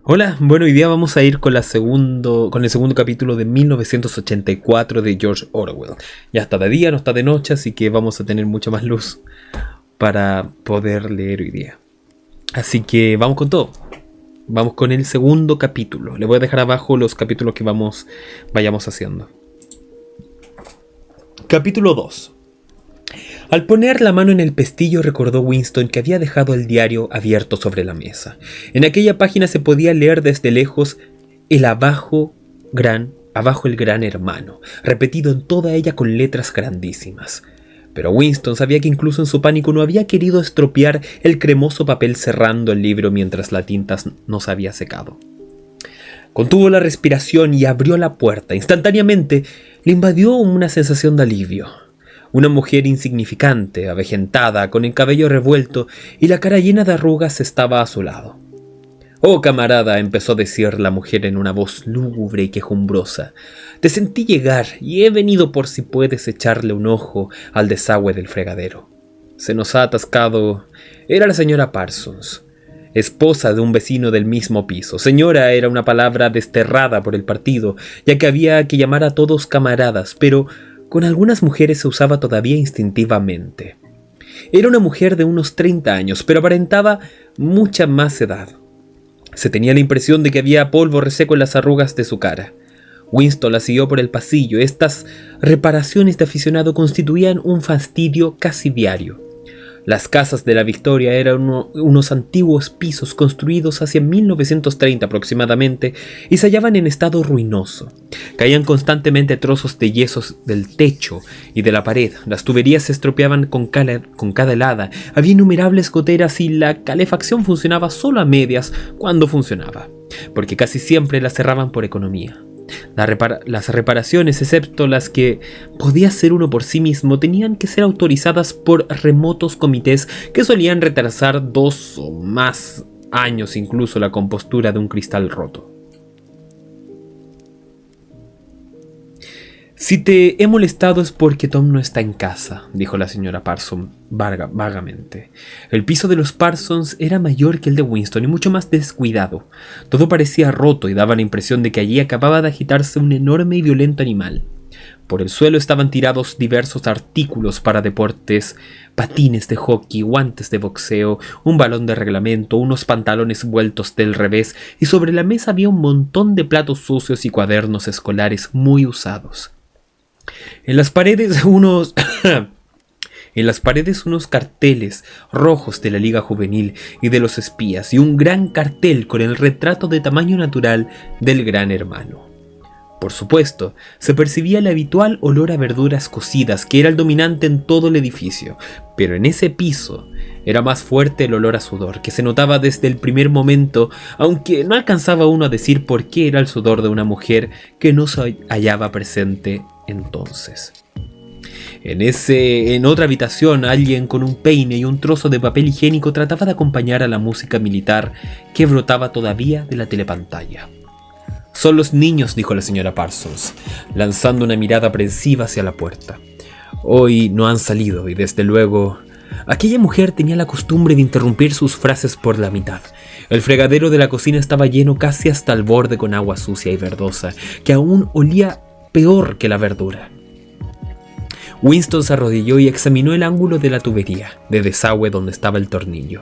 Hola, bueno, hoy día vamos a ir con el segundo capítulo de 1984 de George Orwell. Ya está de día, no está de noche, así que vamos a tener mucha más luz para poder leer hoy día. Así que vamos con todo. Vamos con el segundo capítulo. Le voy a dejar abajo los capítulos que vayamos haciendo. Capítulo 2. Al poner la mano en el pestillo recordó Winston que había dejado el diario abierto sobre la mesa. En aquella página se podía leer desde lejos el abajo el gran hermano, repetido en toda ella con letras grandísimas. Pero Winston sabía que incluso en su pánico no había querido estropear el cremoso papel cerrando el libro mientras la tinta no se había secado. Contuvo la respiración y abrió la puerta. Instantáneamente le invadió una sensación de alivio. Una mujer insignificante, avejentada, con el cabello revuelto y la cara llena de arrugas estaba a su lado. «Oh, camarada», empezó a decir la mujer en una voz lúgubre y quejumbrosa, «te sentí llegar y he venido por si puedes echarle un ojo al desagüe del fregadero. Se nos ha atascado». Era la señora Parsons, esposa de un vecino del mismo piso. Señora era una palabra desterrada por el partido, ya que había que llamar a todos camaradas, pero con algunas mujeres se usaba todavía instintivamente. Era una mujer de unos 30 años, pero aparentaba mucha más edad. Se tenía la impresión de que había polvo reseco en las arrugas de su cara. Winston la siguió por el pasillo. Estas reparaciones de aficionado constituían un fastidio casi diario. Las casas de la Victoria eran unos antiguos pisos construidos hacia 1930 aproximadamente y se hallaban en estado ruinoso. Caían constantemente trozos de yesos del techo y de la pared. Las tuberías se estropeaban con cada helada. Había innumerables goteras y la calefacción funcionaba solo a medias cuando funcionaba, porque casi siempre la cerraban por economía. Las reparaciones, excepto las que podía hacer uno por sí mismo, tenían que ser autorizadas por remotos comités que solían retrasar 2 o más años incluso la compostura de un cristal roto. «Si te he molestado es porque Tom no está en casa», dijo la señora Parsons vagamente. El piso de los Parsons era mayor que el de Winston y mucho más descuidado. Todo parecía roto y daba la impresión de que allí acababa de agitarse un enorme y violento animal. Por el suelo estaban tirados diversos artículos para deportes: patines de hockey, guantes de boxeo, un balón de reglamento, unos pantalones vueltos del revés, y sobre la mesa había un montón de platos sucios y cuadernos escolares muy usados. En las paredes unos carteles rojos de la Liga Juvenil y de los espías, y un gran cartel con el retrato de tamaño natural del Gran Hermano. Por supuesto, se percibía el habitual olor a verduras cocidas que era el dominante en todo el edificio, pero en ese piso era más fuerte el olor a sudor, que se notaba desde el primer momento, aunque no alcanzaba uno a decir por qué era el sudor de una mujer que no se hallaba presente entonces. En otra habitación, alguien con un peine y un trozo de papel higiénico trataba de acompañar a la música militar que brotaba todavía de la telepantalla. «Son los niños», dijo la señora Parsons, lanzando una mirada aprensiva hacia la puerta. «Hoy no han salido y desde luego...» Aquella mujer tenía la costumbre de interrumpir sus frases por la mitad. El fregadero de la cocina estaba lleno casi hasta el borde con agua sucia y verdosa, que aún olía peor que la verdura. Winston se arrodilló y examinó el ángulo de la tubería de desagüe donde estaba el tornillo.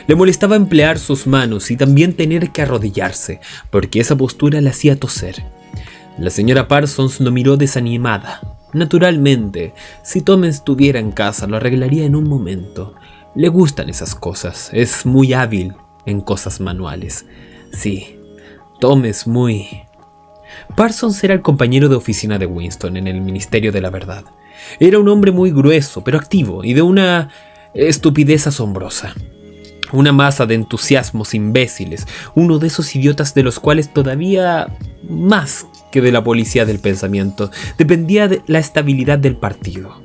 Le molestaba emplear sus manos y también tener que arrodillarse, porque esa postura le hacía toser. La señora Parsons lo miró desanimada. Naturalmente, si Tom estuviera en casa lo arreglaría en un momento. Le gustan esas cosas, es muy hábil en cosas manuales. Sí, Tom es muy... Parsons era el compañero de oficina de Winston en el Ministerio de la Verdad. Era un hombre muy grueso, pero activo, y de una estupidez asombrosa. Una masa de entusiasmos imbéciles, uno de esos idiotas de los cuales todavía más que de la policía del pensamiento dependía de la estabilidad del partido.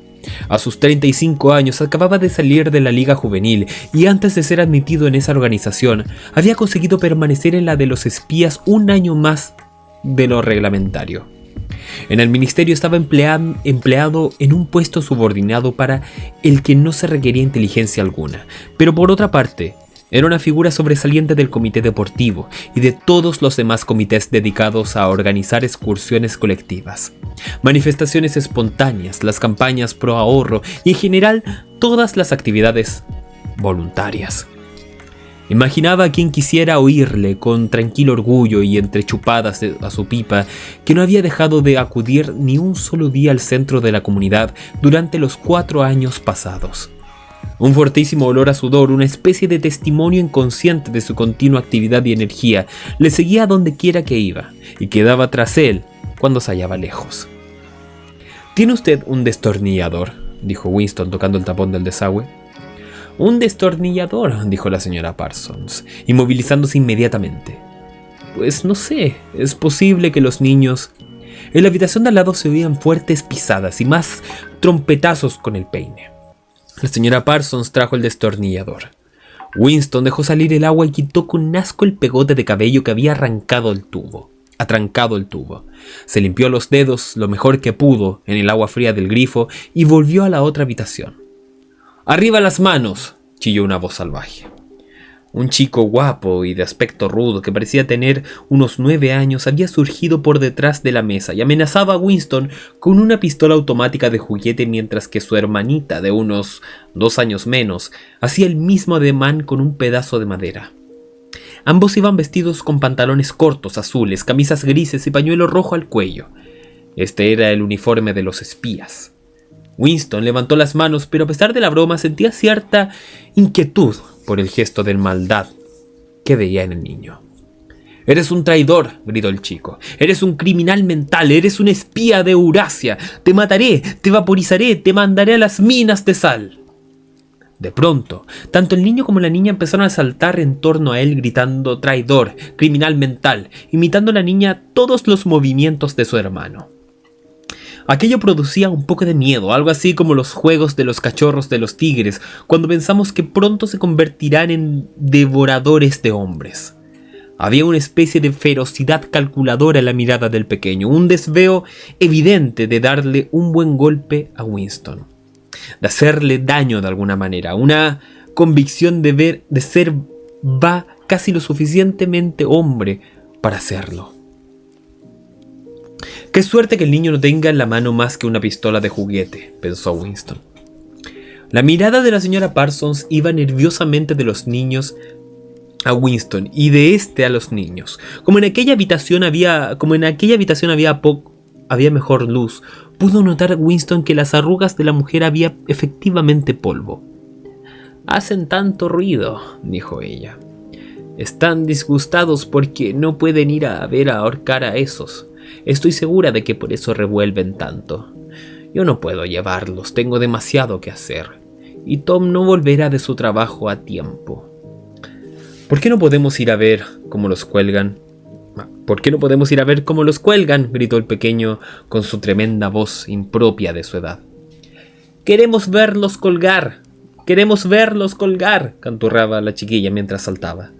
A sus 35 años acababa de salir de la Liga Juvenil y antes de ser admitido en esa organización había conseguido permanecer en la de los espías un año más de lo reglamentario. En el ministerio estaba empleado en un puesto subordinado para el que no se requería inteligencia alguna, pero por otra parte Era una figura sobresaliente del comité deportivo y de todos los demás comités dedicados a organizar excursiones colectivas, manifestaciones espontáneas, las campañas pro ahorro y en general todas las actividades voluntarias. Imaginaba a quien quisiera oírle con tranquilo orgullo y entre chupadas a su pipa que no había dejado de acudir ni un solo día al centro de la comunidad durante los 4 años pasados. Un fortísimo olor a sudor, una especie de testimonio inconsciente de su continua actividad y energía, le seguía a donde quiera que iba y quedaba tras él cuando se hallaba lejos. «¿Tiene usted un destornillador?», dijo Winston tocando el tapón del desagüe. «¿Un destornillador?», dijo la señora Parsons, inmovilizándose inmediatamente. «Pues no sé, es posible que los niños...». En la habitación de al lado se oían fuertes pisadas y más trompetazos con el peine. La señora Parsons trajo el destornillador. Winston dejó salir el agua y quitó con asco el pegote de cabello que había atrancado el tubo. Se limpió los dedos lo mejor que pudo en el agua fría del grifo y volvió a la otra habitación. «¡Arriba las manos!», chilló una voz salvaje. Un chico guapo y de aspecto rudo que parecía tener unos 9 años había surgido por detrás de la mesa y amenazaba a Winston con una pistola automática de juguete mientras que su hermanita de unos 2 años menos hacía el mismo ademán con un pedazo de madera. Ambos iban vestidos con pantalones cortos azules, camisas grises y pañuelo rojo al cuello. Este era el uniforme de los espías. Winston levantó las manos, pero a pesar de la broma sentía cierta inquietud por el gesto de maldad que veía en el niño. «¡Eres un traidor!», gritó el chico. «¡Eres un criminal mental! ¡Eres un espía de Eurasia! ¡Te mataré! ¡Te vaporizaré! ¡Te mandaré a las minas de sal!». De pronto, tanto el niño como la niña empezaron a saltar en torno a él gritando «traidor», «criminal mental», imitando a la niña todos los movimientos de su hermano. Aquello producía un poco de miedo, algo así como los juegos de los cachorros de los tigres, cuando pensamos que pronto se convertirán en devoradores de hombres. Había una especie de ferocidad calculadora en la mirada del pequeño, un deseo evidente de darle un buen golpe a Winston, de hacerle daño de alguna manera, una convicción de ser casi lo suficientemente hombre para hacerlo. «Qué suerte que el niño no tenga en la mano más que una pistola de juguete», pensó Winston. La mirada de la señora Parsons iba nerviosamente de los niños a Winston y de este a los niños. Como en aquella habitación había mejor luz, pudo notar Winston que las arrugas de la mujer había efectivamente polvo. «Hacen tanto ruido», dijo ella. «Están disgustados porque no pueden ir a ver a ahorcar a esos. Estoy segura de que por eso revuelven tanto. Yo no puedo llevarlos, tengo demasiado que hacer. Y Tom no volverá de su trabajo a tiempo». «¿Por qué no podemos ir a ver cómo los cuelgan?» gritó el pequeño con su tremenda voz impropia de su edad. «¡Queremos verlos colgar! ¡Queremos verlos colgar!», canturraba la chiquilla mientras saltaba.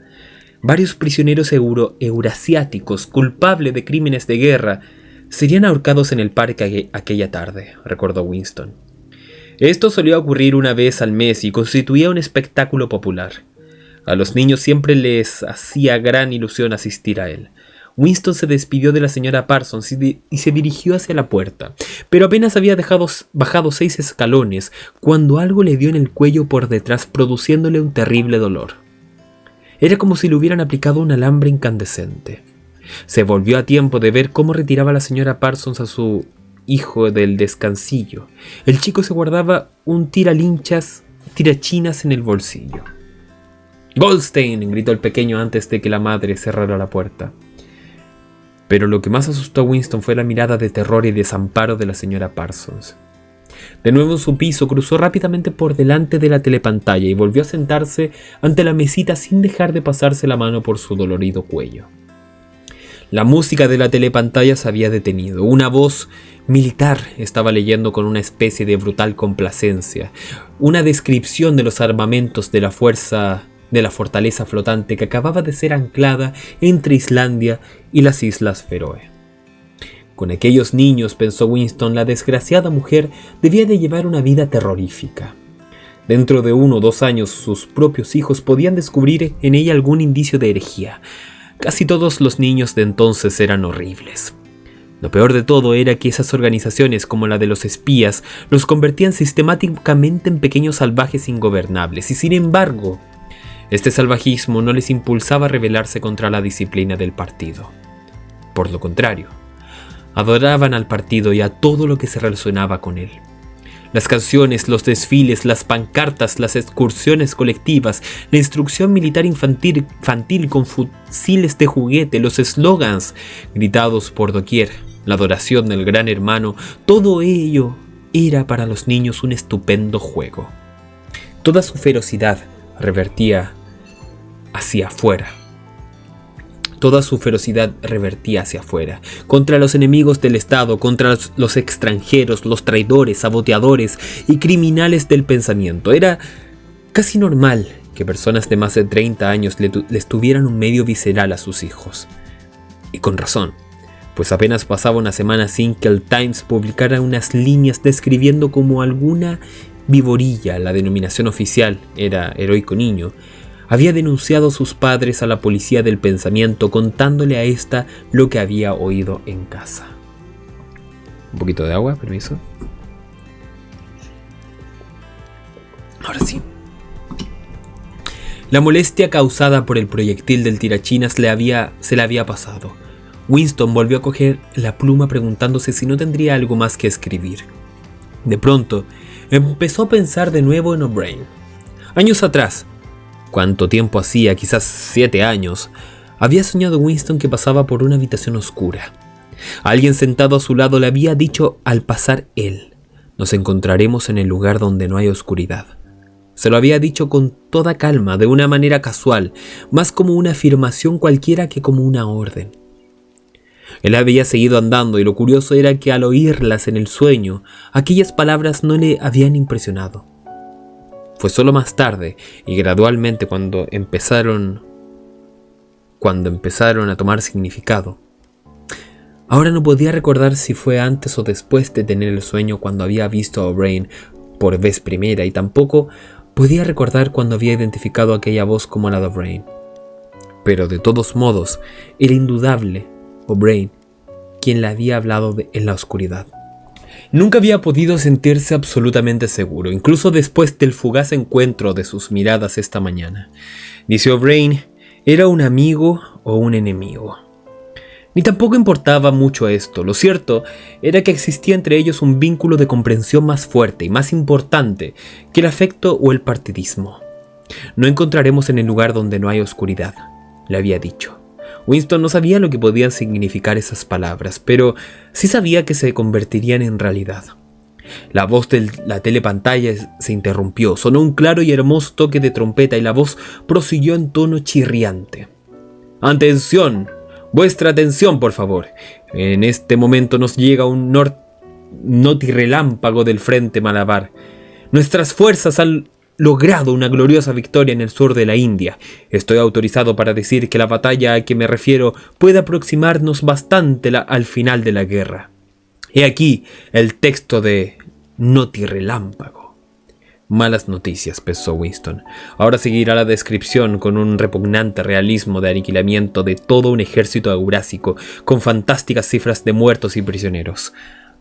Varios prisioneros eurasiáticos culpables de crímenes de guerra serían ahorcados en el parque aquella tarde, recordó Winston. Esto solía ocurrir una vez al mes y constituía un espectáculo popular. A los niños siempre les hacía gran ilusión asistir a él. Winston se despidió de la señora Parsons y se dirigió hacia la puerta, pero apenas había bajado 6 escalones cuando algo le dio en el cuello por detrás, produciéndole un terrible dolor. Era como si le hubieran aplicado un alambre incandescente. Se volvió a tiempo de ver cómo retiraba la señora Parsons a su hijo del descansillo. El chico se guardaba un tirachinas en el bolsillo. «¡Goldstein!», gritó el pequeño antes de que la madre cerrara la puerta. Pero lo que más asustó a Winston fue la mirada de terror y desamparo de la señora Parsons. De nuevo en su piso, cruzó rápidamente por delante de la telepantalla y volvió a sentarse ante la mesita sin dejar de pasarse la mano por su dolorido cuello. La música de la telepantalla se había detenido. Una voz militar estaba leyendo con una especie de brutal complacencia una descripción de los armamentos de la fortaleza flotante que acababa de ser anclada entre Islandia y las Islas Feroe. Con aquellos niños, pensó Winston, la desgraciada mujer debía de llevar una vida terrorífica. Dentro de 1 o 2 años sus propios hijos podían descubrir en ella algún indicio de herejía. Casi todos los niños de entonces eran horribles. Lo peor de todo era que esas organizaciones como la de los espías los convertían sistemáticamente en pequeños salvajes ingobernables y sin embargo, este salvajismo no les impulsaba a rebelarse contra la disciplina del partido. Por lo contrario, adoraban al partido y a todo lo que se relacionaba con él. Las canciones, los desfiles, las pancartas, las excursiones colectivas, la instrucción militar infantil con fusiles de juguete, los eslogans gritados por doquier, la adoración del gran hermano, todo ello era para los niños un estupendo juego. Toda su ferocidad revertía hacia afuera. Contra los enemigos del Estado, contra los extranjeros, los traidores, saboteadores y criminales del pensamiento. Era casi normal que personas de más de 30 años les tuvieran un medio visceral a sus hijos. Y con razón, pues apenas pasaba una semana sin que el Times publicara unas líneas describiendo como alguna viborilla, la denominación oficial era Heroico Niño, había denunciado a sus padres a la policía del pensamiento contándole a esta lo que había oído en casa. Un poquito de agua, permiso. Ahora sí. La molestia causada por el proyectil del tirachinas se le había pasado. Winston volvió a coger la pluma preguntándose si no tendría algo más que escribir. De pronto, empezó a pensar de nuevo en O'Brien. Años atrás, ¿cuánto tiempo hacía? Quizás 7 años. Había soñado Winston que pasaba por una habitación oscura. Alguien sentado a su lado le había dicho al pasar él: nos encontraremos en el lugar donde no hay oscuridad. Se lo había dicho con toda calma, de una manera casual, más como una afirmación cualquiera que como una orden. Él había seguido andando y lo curioso era que al oírlas en el sueño, aquellas palabras no le habían impresionado. Fue solo más tarde y gradualmente cuando empezaron a tomar significado. Ahora no podía recordar si fue antes o después de tener el sueño cuando había visto a O'Brien por vez primera y tampoco podía recordar cuando había identificado aquella voz como la de O'Brien. Pero de todos modos, era indudable O'Brien quien le había hablado en la oscuridad. Nunca había podido sentirse absolutamente seguro, incluso después del fugaz encuentro de sus miradas esta mañana. Ni si O'Brien era un amigo o un enemigo. Ni tampoco importaba mucho esto. Lo cierto era que existía entre ellos un vínculo de comprensión más fuerte y más importante que el afecto o el partidismo. No encontraremos en el lugar donde no hay oscuridad, le había dicho. Winston no sabía lo que podían significar esas palabras, pero sí sabía que se convertirían en realidad. La voz de la telepantalla se interrumpió, sonó un claro y hermoso toque de trompeta y la voz prosiguió en tono chirriante. ¡Atención! ¡Vuestra atención, por favor! En este momento nos llega un notirrelámpago del frente Malabar. Nuestras fuerzas han logrado una gloriosa victoria en el sur de la India. Estoy autorizado para decir que la batalla a que me refiero puede aproximarnos bastante al final de la guerra. He aquí el texto de Notirrelámpago. Malas noticias, pensó Winston. Ahora seguirá la descripción con un repugnante realismo de aniquilamiento de todo un ejército eurásico, con fantásticas cifras de muertos y prisioneros,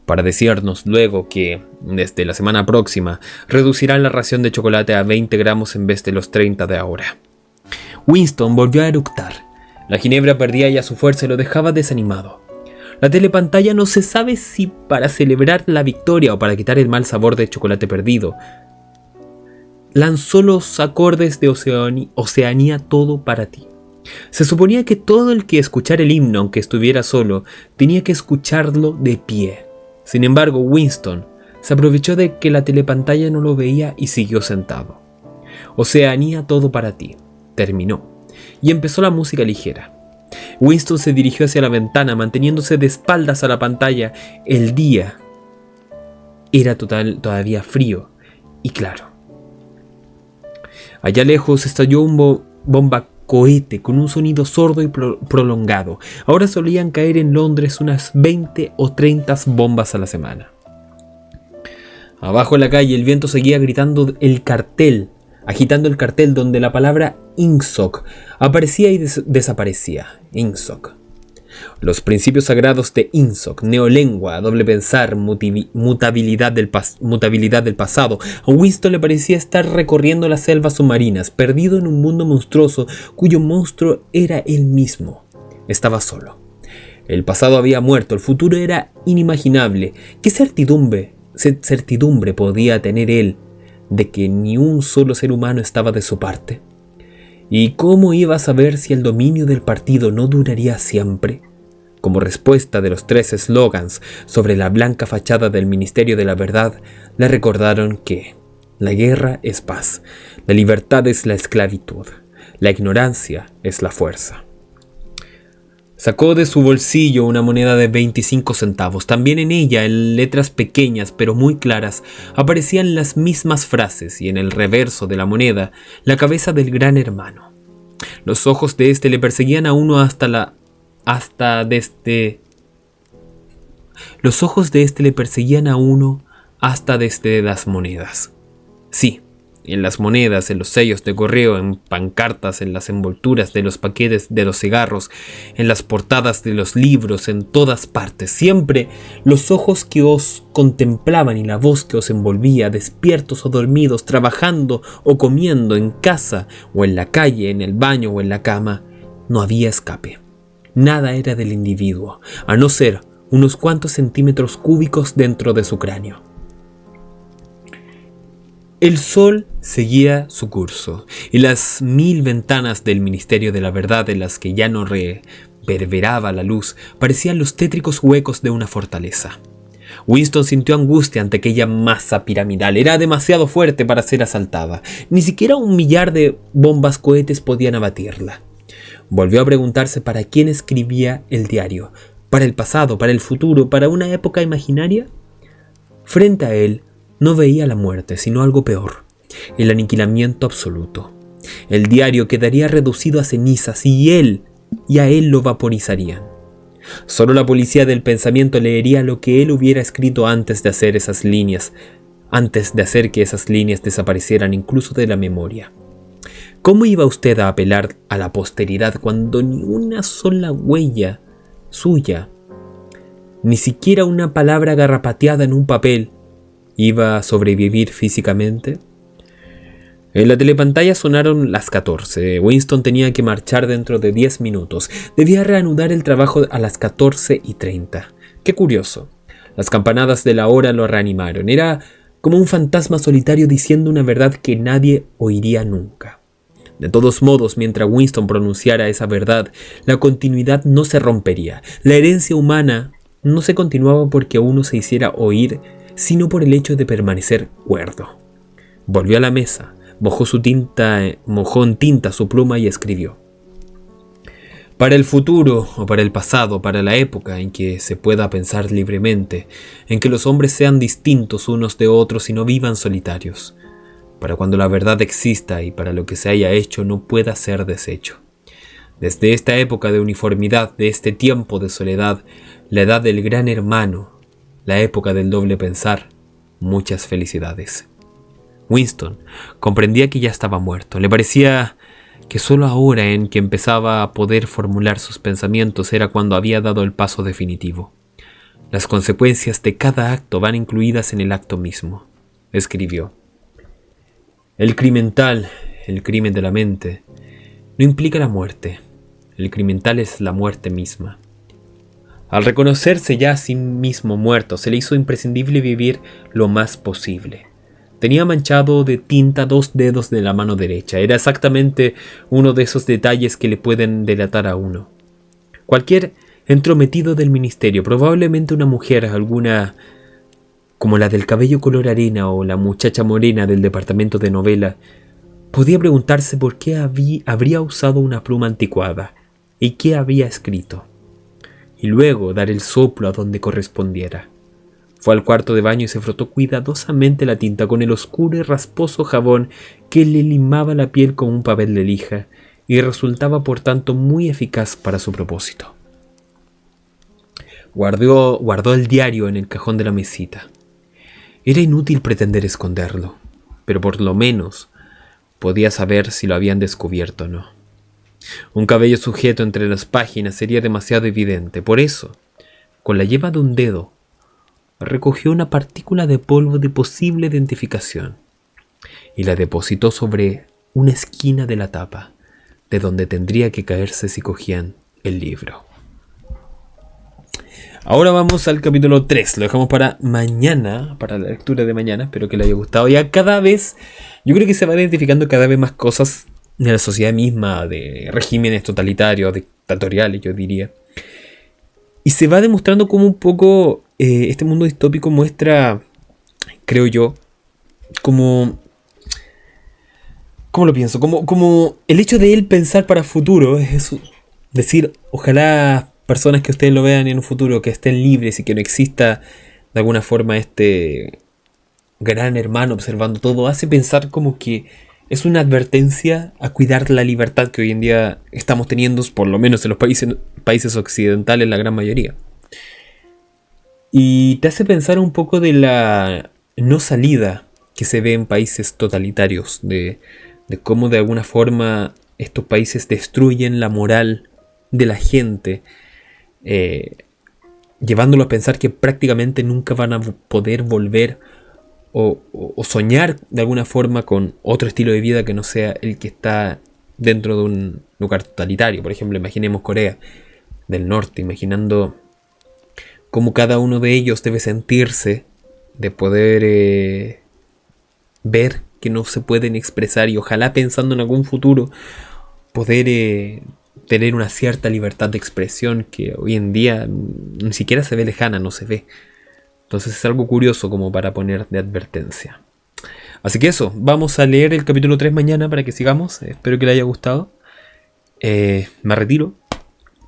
para decirnos luego que, desde la semana próxima, reducirán la ración de chocolate a 20 gramos en vez de los 30 de ahora. Winston volvió a eructar. La ginebra perdía ya su fuerza y lo dejaba desanimado. La telepantalla no se sabe si para celebrar la victoria o para quitar el mal sabor de chocolate perdido. Lanzó los acordes de Oceanía todo para ti. Se suponía que todo el que escuchara el himno, aunque estuviera solo, tenía que escucharlo de pie. Sin embargo, Winston se aprovechó de que la telepantalla no lo veía y siguió sentado. Oceanía todo para ti. Terminó. Y empezó la música ligera. Winston se dirigió hacia la ventana, manteniéndose de espaldas a la pantalla. El día era todavía frío y claro. Allá lejos estalló un bomba cohete con un sonido sordo y prolongado. Ahora solían caer en Londres unas 20 o 30 bombas a la semana. Abajo en la calle el viento seguía agitando el cartel donde la palabra Ingsoc aparecía y desaparecía. Ingsoc. Los principios sagrados de Ingsoc, neolengua, doble pensar, mutabilidad del pasado. A Winston le parecía estar recorriendo las selvas submarinas, perdido en un mundo monstruoso cuyo monstruo era él mismo. Estaba solo. El pasado había muerto, el futuro era inimaginable. ¿Qué certidumbre podía tener él de que ni un solo ser humano estaba de su parte? ¿Y cómo iba a saber si el dominio del partido no duraría siempre? Como respuesta de los 3 eslogans sobre la blanca fachada del Ministerio de la Verdad, le recordaron que la guerra es paz, la libertad es la esclavitud, la ignorancia es la fuerza. Sacó de su bolsillo una moneda de 25 centavos. También en ella, en letras pequeñas pero muy claras, aparecían las mismas frases y en el reverso de la moneda, la cabeza del gran hermano. Los ojos de este le perseguían a uno hasta desde las monedas. Sí, en las monedas, en los sellos de correo, en pancartas, en las envolturas de los paquetes de los cigarros, en las portadas de los libros, en todas partes. Siempre los ojos que os contemplaban y la voz que os envolvía, despiertos o dormidos, trabajando o comiendo, en casa o en la calle, en el baño o en la cama. No había escape. Nada era del individuo, a no ser unos cuantos centímetros cúbicos dentro de su cráneo. El sol seguía su curso, y las 1000 ventanas del Ministerio de la Verdad en las que ya no reverberaba la luz parecían los tétricos huecos de una fortaleza. Winston sintió angustia ante aquella masa piramidal. Era demasiado fuerte para ser asaltada. Ni siquiera 1 millar de bombas cohetes podían abatirla. Volvió a preguntarse para quién escribía el diario. ¿Para el pasado? ¿Para el futuro? ¿Para una época imaginaria? Frente a él, no veía la muerte, sino algo peor, el aniquilamiento absoluto. El diario quedaría reducido a cenizas y a él lo vaporizarían. Solo la policía del pensamiento leería lo que él hubiera escrito antes de hacer que esas líneas desaparecieran incluso de la memoria. ¿Cómo iba usted a apelar a la posteridad cuando ni una sola huella suya, ni siquiera una palabra garrapateada en un papel, iba a sobrevivir físicamente? En la telepantalla sonaron las 14. Winston tenía que marchar dentro de 10 minutos. Debía reanudar el trabajo a las 14:30. Qué curioso. Las campanadas de la hora lo reanimaron. Era como un fantasma solitario diciendo una verdad que nadie oiría nunca. De todos modos, mientras Winston pronunciara esa verdad, la continuidad no se rompería. La herencia humana no se continuaba porque uno se hiciera oír, sino por el hecho de permanecer cuerdo. Volvió a la mesa, mojó en tinta su pluma y escribió: para el futuro o para el pasado, para la época en que se pueda pensar libremente, en que los hombres sean distintos unos de otros y no vivan solitarios, para cuando la verdad exista y para lo que se haya hecho no pueda ser deshecho. Desde esta época de uniformidad, de este tiempo de soledad, la edad del gran hermano, la época del doble pensar, muchas felicidades. Winston comprendía que ya estaba muerto. Le parecía que solo ahora en que empezaba a poder formular sus pensamientos era cuando había dado el paso definitivo. Las consecuencias de cada acto van incluidas en el acto mismo, escribió. El crimen de la mente, no implica la muerte. El criminal es la muerte misma. Al reconocerse ya a sí mismo muerto, se le hizo imprescindible vivir lo más posible. Tenía manchado de tinta 2 dedos de la mano derecha. Era exactamente uno de esos detalles que le pueden delatar a uno. Cualquier entrometido del ministerio, probablemente una mujer, alguna como la del cabello color arena o la muchacha morena del departamento de novela, podía preguntarse por qué habría usado una pluma anticuada y qué había escrito, y luego dar el soplo a donde correspondiera. Fue al cuarto de baño y se frotó cuidadosamente la tinta con el oscuro y rasposo jabón que le limaba la piel como un papel de lija y resultaba por tanto muy eficaz para su propósito. Guardó el diario en el cajón de la mesita. Era inútil pretender esconderlo, pero por lo menos podía saber si lo habían descubierto o no. Un cabello sujeto entre las páginas sería demasiado evidente. Por eso, con la yema de un dedo, recogió una partícula de polvo de posible identificación y la depositó sobre una esquina de la tapa, de donde tendría que caerse si cogían el libro. Ahora vamos al capítulo 3. Lo dejamos para mañana, para la lectura de mañana. Espero que le haya gustado. Ya cada vez, yo creo que se van identificando cada vez más cosas de la sociedad misma, de regímenes totalitarios, dictatoriales, yo diría. Y se va demostrando como un poco este mundo distópico muestra, creo yo, como... ¿Cómo lo pienso? Como el hecho de él pensar para futuro, es eso, decir, ojalá personas que ustedes lo vean en un futuro, que estén libres y que no exista de alguna forma este gran hermano observando todo, hace pensar como que es una advertencia a cuidar la libertad que hoy en día estamos teniendo, por lo menos en los países occidentales, la gran mayoría. Y te hace pensar un poco de la no salida que se ve en países totalitarios, de cómo de alguna forma estos países destruyen la moral de la gente, llevándolo a pensar que prácticamente nunca van a poder volver o soñar de alguna forma con otro estilo de vida que no sea el que está dentro de un lugar totalitario. Por ejemplo, imaginemos Corea del Norte, imaginando cómo cada uno de ellos debe sentirse de poder ver que no se pueden expresar y ojalá pensando en algún futuro poder tener una cierta libertad de expresión que hoy en día ni siquiera se ve lejana, no se ve. Entonces es algo curioso como para poner de advertencia. Así que eso, vamos a leer el capítulo 3 mañana para que sigamos. Espero que le haya gustado. Me retiro.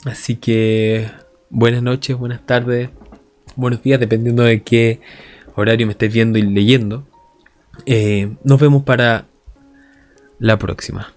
Así que buenas noches, buenas tardes, buenos días, dependiendo de qué horario me estés viendo y leyendo. Nos vemos para la próxima.